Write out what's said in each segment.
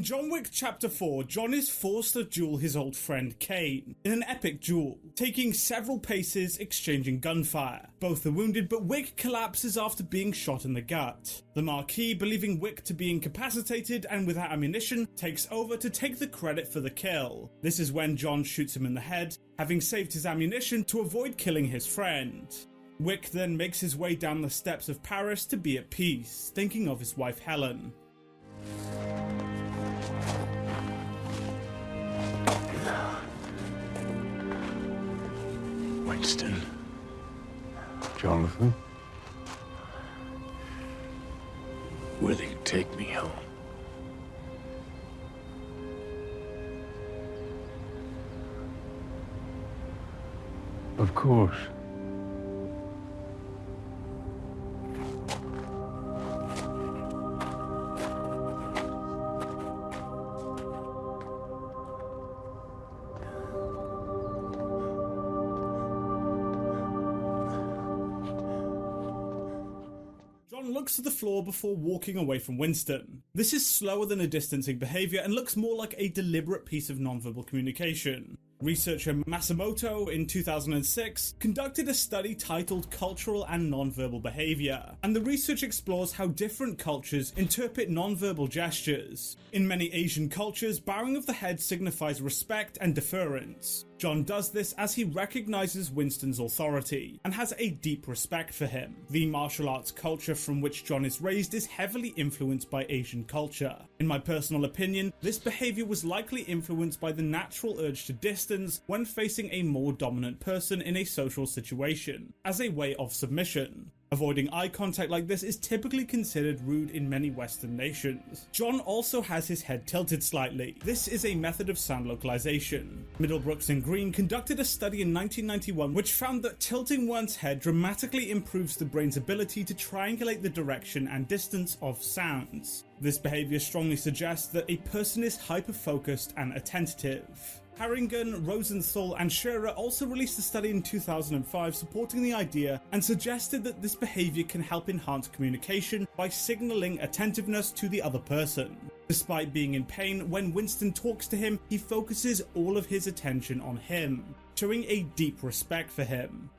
John Wick Chapter 4, John is forced to duel his old friend Kane in an epic duel, taking several paces, exchanging gunfire. Both are wounded, but Wick collapses after being shot in the gut. The Marquis, believing Wick to be incapacitated and without ammunition, takes over to take the credit for the kill. This is when John shoots him in the head, having saved his ammunition to avoid killing his friend. Wick then makes his way down the steps of Paris to be at peace, thinking of his wife Helen. Winston. Jonathan. Will you take me home? Of course. John looks to the floor before walking away from Winston. This is slower than a distancing behaviour and looks more like a deliberate piece of nonverbal communication. Researcher Matsumoto in 2006 conducted a study titled Cultural and Nonverbal Behaviour, and the research explores how different cultures interpret nonverbal gestures. In many Asian cultures, bowing of the head signifies respect and deference. John does this as he recognises Winston's authority and has a deep respect for him. The martial arts culture from which John is raised is heavily influenced by Asian culture. In my personal opinion, this behaviour was likely influenced by the natural urge to distance when facing a more dominant person in a social situation, as a way of submission. Avoiding eye contact like this is typically considered rude in many Western nations. John also has his head tilted slightly. This is a method of sound localization. Middlebrooks and Green conducted a study in 1991 which found that tilting one's head dramatically improves the brain's ability to triangulate the direction and distance of sounds. This behavior strongly suggests that a person is hyper-focused and attentive. Harringen, Rosenthal and Scherer also released a study in 2005 supporting the idea and suggested that this behaviour can help enhance communication by signalling attentiveness to the other person. Despite being in pain, when Winston talks to him, he focuses all of his attention on him, showing a deep respect for him.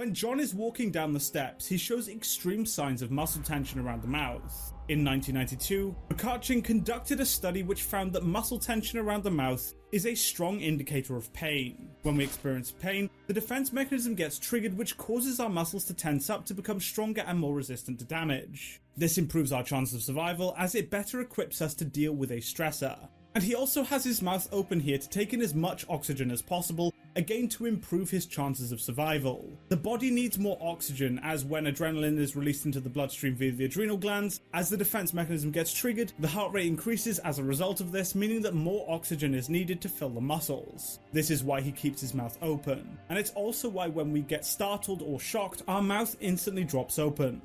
When John is walking down the steps, he shows extreme signs of muscle tension around the mouth. In 1992, McCarchin conducted a study which found that muscle tension around the mouth is a strong indicator of pain. When we experience pain, the defense mechanism gets triggered, which causes our muscles to tense up to become stronger and more resistant to damage. This improves our chance of survival as it better equips us to deal with a stressor. And he also has his mouth open here to take in as much oxygen as possible, again to improve his chances of survival. The body needs more oxygen, as when adrenaline is released into the bloodstream via the adrenal glands, as the defense mechanism gets triggered, the heart rate increases as a result of this, meaning that more oxygen is needed to fill the muscles. This is why he keeps his mouth open, and it's also why when we get startled or shocked, our mouth instantly drops open.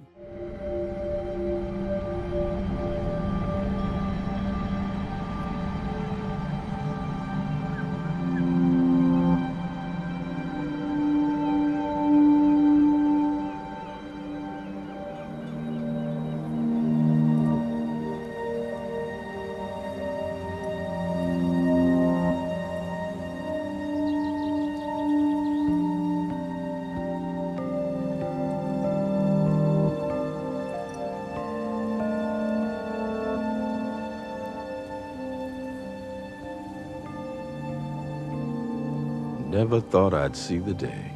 Never thought I'd see the day.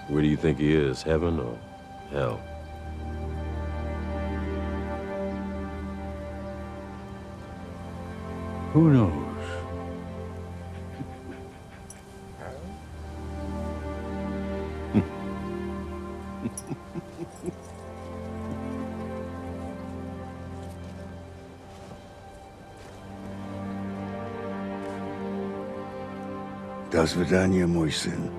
Where do you think he is, heaven or hell? Who knows? До свидания, мой сын.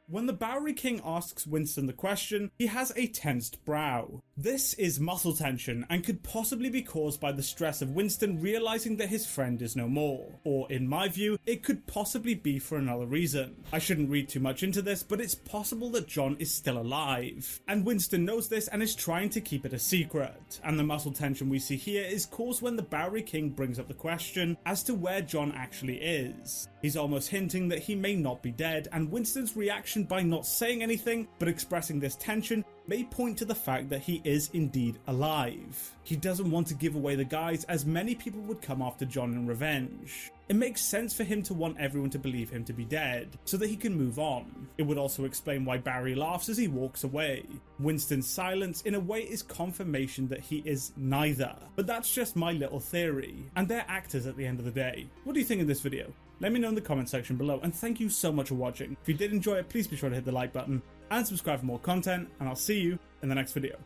When the Bowery King asks Winston the question, he has a tensed brow. This is muscle tension and could possibly be caused by the stress of Winston realizing that his friend is no more. Or, in my view, it could possibly be for another reason. I shouldn't read too much into this, but it's possible that John is still alive. And Winston knows this and is trying to keep it a secret. And the muscle tension we see here is caused when the Bowery King brings up the question as to where John actually is. He's almost hinting that he may not be dead, and Winston's reaction by not saying anything but expressing this tension may point to the fact that he is indeed alive. He doesn't want to give away the guys, as many people would come after John in revenge. It makes sense for him to want everyone to believe him to be dead, so that he can move on. It would also explain why Barry laughs as he walks away. Winston's silence in a way is confirmation that he is neither. But that's just my little theory, and they're actors at the end of the day. What do you think of this video? Let me know in the comment section below, and thank you so much for watching. If you did enjoy it, please be sure to hit the like button and subscribe for more content, and I'll see you in the next video.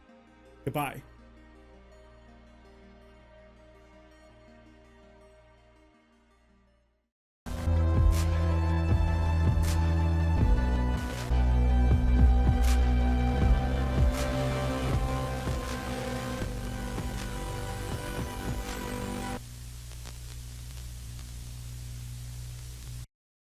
Goodbye.